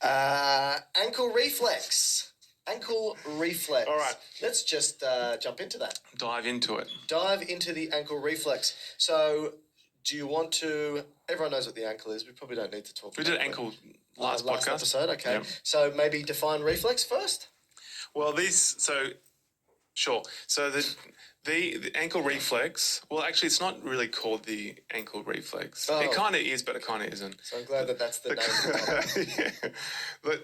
Ankle reflex. Ankle reflex. All right. Let's just jump into that. Dive into it. Dive into the ankle reflex. So, do you want to... Everyone knows what the ankle is. We probably don't need to talk We about did it. ankle last Last podcast. episode, okay. Yep. So, maybe define reflex first? Well, sure. So the ankle reflex, well, actually, it's not really called the ankle reflex. Oh. It kind of is, but it kind of isn't. So, I'm glad that's the name. Yeah.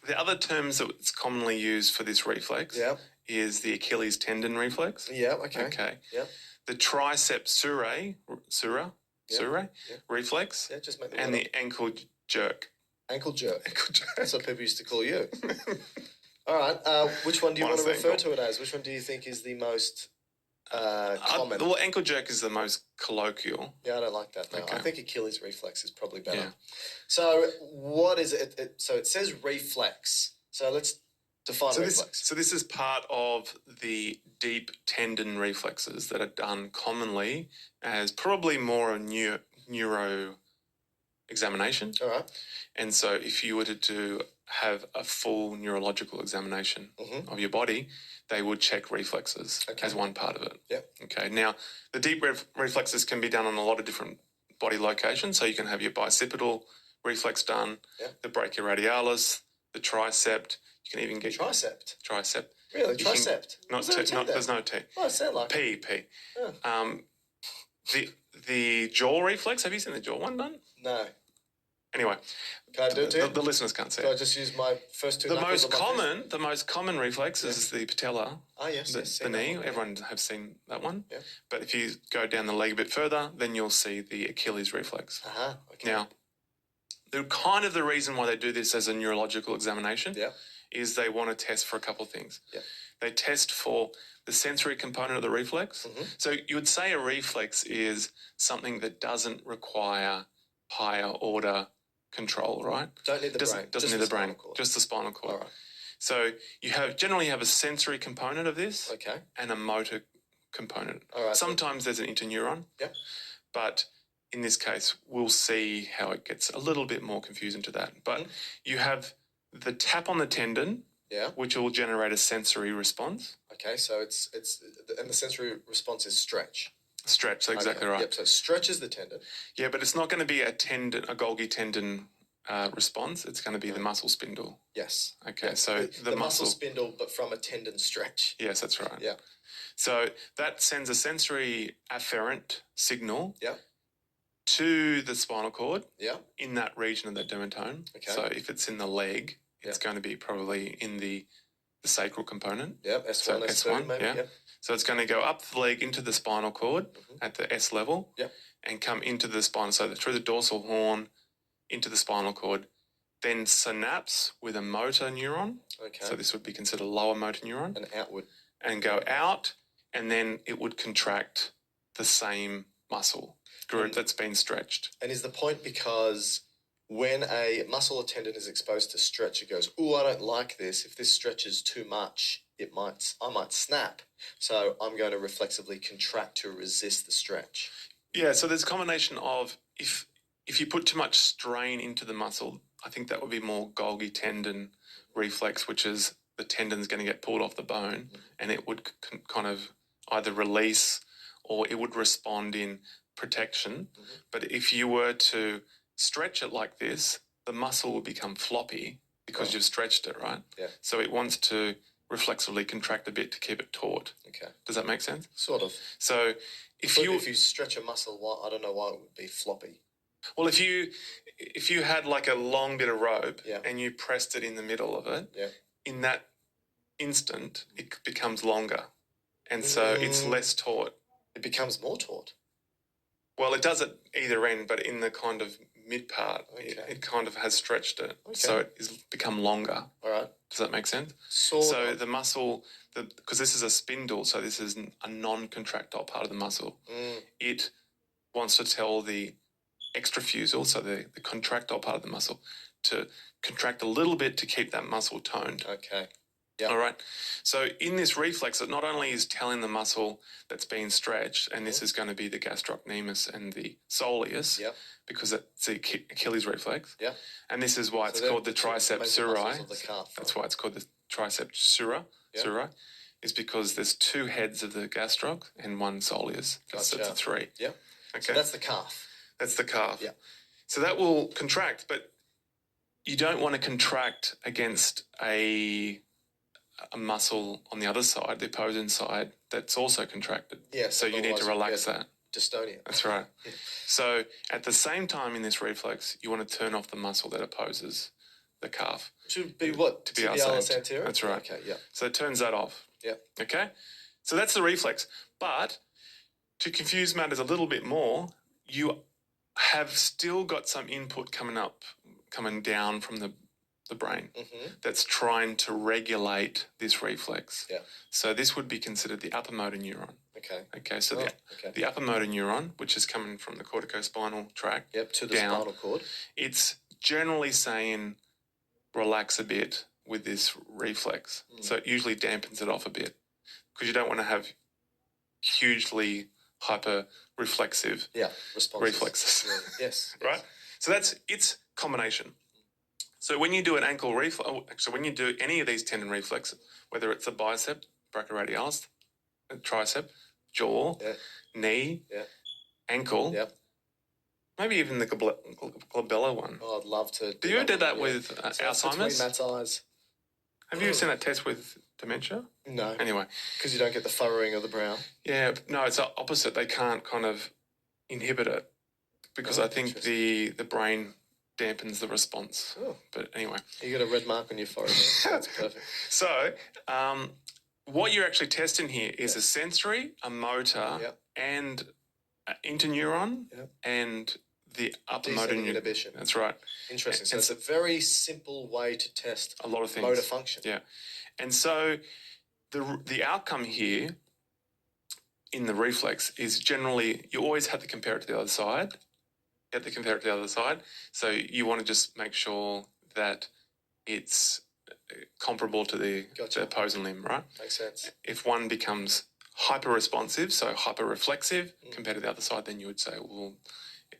The other terms that it's commonly used for this reflex is the Achilles tendon reflex. Yeah, okay. Okay. Yeah. The tricep sura reflex. Yeah, just make and the ankle jerk. Ankle jerk. Ankle jerk. That's what people used to call you. All right. Which one do you want to refer to it as? Which one do you think is the most common? Well, ankle jerk is the most colloquial. Yeah, I don't like that, though. Okay. I think Achilles reflex is probably better. Yeah. So what is it? So it says reflex. So let's define reflex. So this is part of the deep tendon reflexes that are done commonly as probably more a neuro examination. All right. And so if you were to have a full neurological examination of your body, they would check reflexes as one part of it. Yeah. Okay. Now, the deep reflexes can be done on a lot of different body locations. So you can have your bicipital reflex done, the brachioradialis, the tricep. You can even get tricep. Really, tricep? There's no T. Oh, it sounds like P. Yeah. The jaw reflex. Have you seen the jaw one done? No. Anyway, can I do it to you? The listeners can't see. So I just use my first two. The most common reflex is the patella. Oh yes, the knee. Everyone have seen that one. Yeah. But if you go down the leg a bit further, then you'll see the Achilles reflex. Okay. Now, the reason why they do this as a neurological examination is they want to test for a couple of things. Yeah. They test for the sensory component of the reflex. So you would say a reflex is something that doesn't require higher order control, right? Don't need the brain. Doesn't need the brain. Just the spinal cord. All right. So you generally have a sensory component of this, and a motor component. All right. Sometimes there's an interneuron. Yep. But in this case, we'll see how it gets a little bit more confusing to that. But you have the tap on the tendon, which will generate a sensory response. Okay, so and the sensory response is stretch. Stretch, that's exactly right. Yep, so it stretches the tendon. Yeah, but it's not going to be a Golgi tendon response. It's going to be the muscle spindle. Yes. Okay, so the muscle spindle, but from a tendon stretch. Yes, that's right. Yeah. So that sends a sensory afferent signal Yeah. to the spinal cord Yeah. in that region of the dermatome. Okay. So if it's in the leg, it's going to be probably in the sacral component. Yeah, S1, So S2 maybe. yeah. Yep. So it's going to go up the leg into the spinal cord at the S level and come into the spine. So through the dorsal horn into the spinal cord, then synapse with a motor neuron. Okay. So this would be considered a lower motor neuron. And outward. And go out, and then it would contract the same muscle group that's been stretched. And is the point because when a muscle or tendon is exposed to stretch, it goes, "Ooh, I don't like this. If this stretches too much, I might snap. So I'm going to reflexively contract to resist the stretch." Yeah, so there's a combination of if you put too much strain into the muscle, I think that would be more Golgi tendon reflex, which is the tendon's going to get pulled off the bone and it would kind of either release or it would respond in protection. But if you were to stretch it like this, the muscle will become floppy because you've stretched it, right? Yeah. So it wants to reflexively contract a bit to keep it taut. Okay. Does that make sense? Sort of. So if you stretch a muscle, I don't know why it would be floppy. Well, if you had like a long bit of rope Yeah. and you pressed it in the middle of it, Yeah. in that instant it becomes longer, and so it's less taut. It becomes more taut. Well, it does at either end, but in the kind of mid part, it kind of has stretched it, so it has become longer. All right. Does that make sense? So the muscle, because this is a spindle, so this is a non-contractile part of the muscle. It wants to tell the extrafusal, so the contractile part of the muscle, to contract a little bit to keep that muscle toned. Okay. Yeah. All right. So in this reflex, it not only is telling the muscle that's being stretched, and this is going to be the gastrocnemius and the soleus, Yep. because it's the Achilles reflex. Yeah. And this is why So it's they're called the the two triceps major muscles surae. of the calf, That's right? why it's called the triceps surae, is because there's two heads of the gastroc and one soleus. That's Gotcha. the three. Yeah. Okay. So that's the calf. That's the calf. Yeah. So that will contract, but you don't want to contract against a muscle on the other side, the opposing side, that's also contracted. Yes. So you need to otherwise relax get that. dystonia. That's right. Yeah. So at the same time in this reflex, you want to turn off the muscle that opposes the calf. Should be what? Tibialis Tibialis anterior? That's right. Okay, yeah. So it turns that off. Yeah. Okay? So that's the reflex. But to confuse matters a little bit more, you have still got some input coming down from the brain Mm-hmm. that's trying to regulate this reflex. Yeah. So this would be considered the upper motor neuron. Okay. Okay, so Okay. the upper motor neuron, which is coming from the corticospinal tract, Yep, to the down. spinal cord. it's generally saying relax a bit with this reflex. So it usually dampens it off a bit because you don't want to have hugely hyper reflexive Yeah, responses. reflexes. Yeah. Yes. Right? So that's its combination. So when you do an ankle reflex, actually when you do any of these tendon reflexes, whether it's a bicep, brachioradialis, a tricep, jaw, Yeah. knee, Yeah. ankle, Yep. maybe even the glabella one. Oh, I'd love to. Do you ever did that yeah. with So it's Alzheimer's? between Matt's eyes. Have you seen that test with dementia? No, Anyway, because you don't get the furrowing of the brow. yeah, no, it's the opposite. They can't kind of inhibit it because Oh, I think the brain dampens the response. Oh, But anyway, you got a red mark on your forehead. There. That's perfect. so what you're actually testing here is a sensory, a motor, Yep. and interneuron, Yep. and the upper motor Descending neuron. inhibition. That's right. Interesting. So And it's a very simple way to test A lot of things. motor function. Yeah. And so the outcome here in the reflex is generally you always have to compare it to the other side. You have to compare it to the other side. So you want to just make sure that it's comparable to the Gotcha. opposing limb, right? Makes sense. If one becomes hyper responsive, so hyper reflexive compared to the other side, then you would say, well,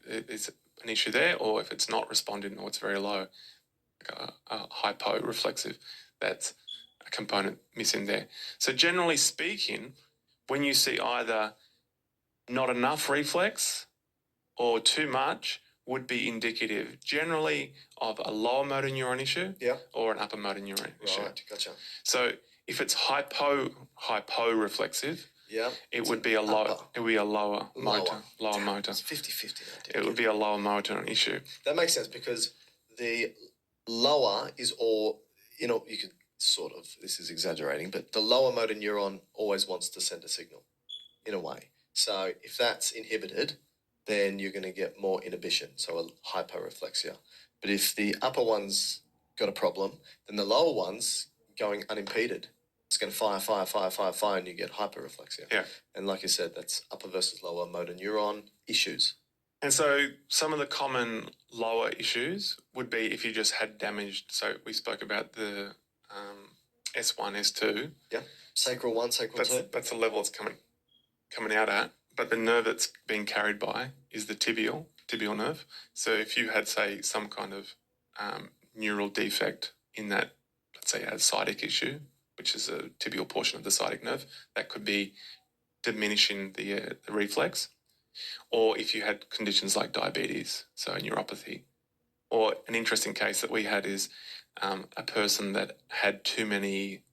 there's an issue there, or if it's not responding or it's very low, like a hypo reflexive, that's a component missing there. So generally speaking, when you see either not enough reflex or too much, would be indicative generally of a lower motor neuron issue Yeah. or an upper motor neuron issue. Right. Gotcha. So if it's hypo reflexive, Yeah. it It's would an be a lower upper. it would be a lower motor. Lower Damn, motor. It's 50-50. It would be a lower motor issue. That makes sense because the lower is all, you could sort of, this is exaggerating, but the lower motor neuron always wants to send a signal in a way. So if that's inhibited, then you're going to get more inhibition, so a hyperreflexia. But if the upper one's got a problem, then the lower one's going unimpeded. It's going to fire, and you get hyperreflexia. Yeah. And like you said, that's upper versus lower motor neuron issues. And so some of the common lower issues would be if you just had damaged. So we spoke about the S1, S2. Sacral 1, sacral 2. That's the level it's coming out at. But the nerve that's being carried by is the tibial nerve. So if you had, say, some kind of neural defect in that, let's say, a sciatic issue, which is a tibial portion of the sciatic nerve, that could be diminishing the reflex. Or if you had conditions like diabetes, so neuropathy. Or an interesting case that we had is a person that had too many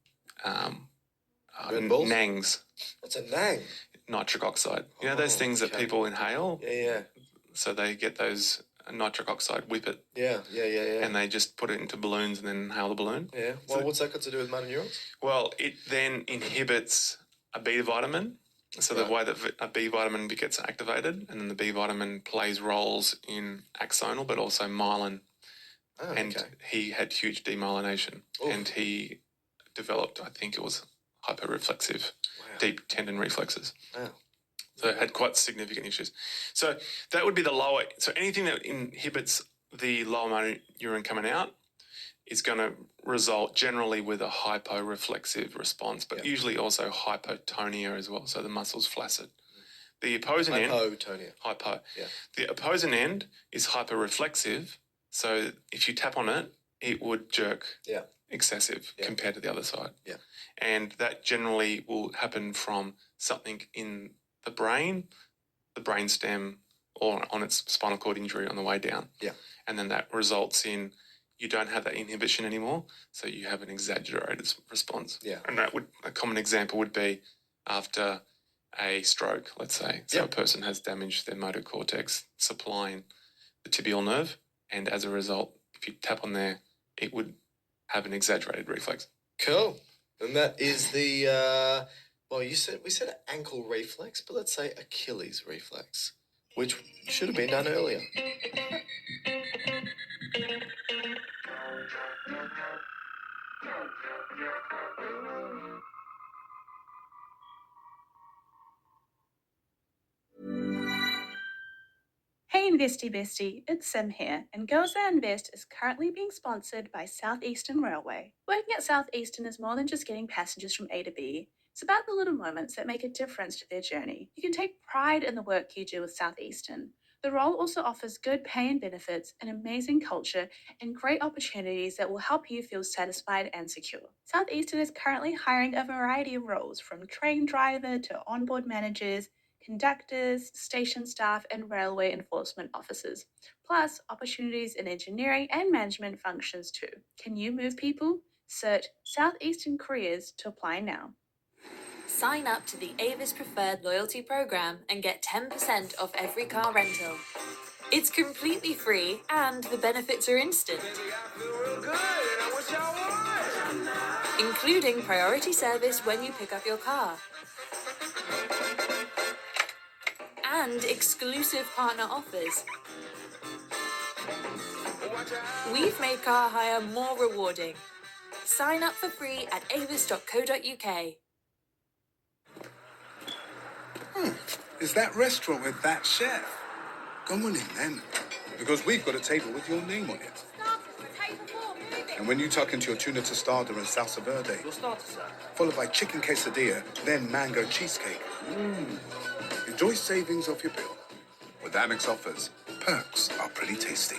Red Bulls? NANGs, What's a nang? nitric oxide. You know those Oh, things that okay. people inhale? Yeah. So they get those nitric oxide, whip it, Yeah. and they just put it into balloons and then inhale the balloon. Yeah. Well, what's that got to do with motor neurons? Well, it then inhibits a B vitamin. So the way that a B vitamin gets activated, and then the B vitamin plays roles in axonal, but also myelin. Oh, And okay. he had huge demyelination, Oof. and he developed, I think it was hyperreflexive, Wow. deep tendon reflexes. Wow. So it had quite significant issues. So that would be the lower. So anything that inhibits the lower motor neuron coming out is going to result generally with a hyporeflexive response, but Yeah. usually also hypotonia as well. So the muscle's flaccid. The opposing end, Hypotonia. hypo. Yeah. The opposing end is hyperreflexive. So if you tap on it, it would jerk Yeah. excessive Yeah. compared to the other side. Yeah. And that generally will happen from something in the brainstem, or on its spinal cord injury on the way down. Yeah. And then that results in you don't have that inhibition anymore, so you have an exaggerated response. Yeah. And a common example would be after a stroke, let's say. So Yeah. a person has damaged their motor cortex supplying the tibial nerve, and as a result, if you tap on there, it would have an exaggerated reflex. Cool. And that is the we said ankle reflex, but let's say Achilles reflex, which should have been done earlier. Hey Investy Bestie, it's Sim here, and Girls That Invest is currently being sponsored by Southeastern Railway. Working at Southeastern is more than just getting passengers from A to B. It's about the little moments that make a difference to their journey. You can take pride in the work you do with Southeastern. The role also offers good pay and benefits, an amazing culture, and great opportunities that will help you feel satisfied and secure. Southeastern is currently hiring a variety of roles, from train driver to onboard managers, conductors, station staff, and railway enforcement officers, plus opportunities in engineering and management functions too. Can you move people? Search Southeastern Careers to apply now. Sign up to the Avis Preferred Loyalty Program and get 10% off every car rental. It's completely free and the benefits are instant, including priority service when you pick up your car. And exclusive partner offers. We've made car hire more rewarding. Sign up for free at avis.co.uk. Is that restaurant with that chef? Come on in then, because we've got a table with your name on it. And when you tuck into your tuna tostada and salsa verde, followed by chicken quesadilla, then mango cheesecake. Enjoy savings off your bill. With Amex offers, perks are pretty tasty.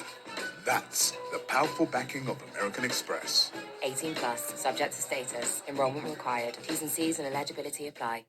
That's the powerful backing of American Express. 18 plus, subject to status, enrollment required. T's and C's and eligibility apply.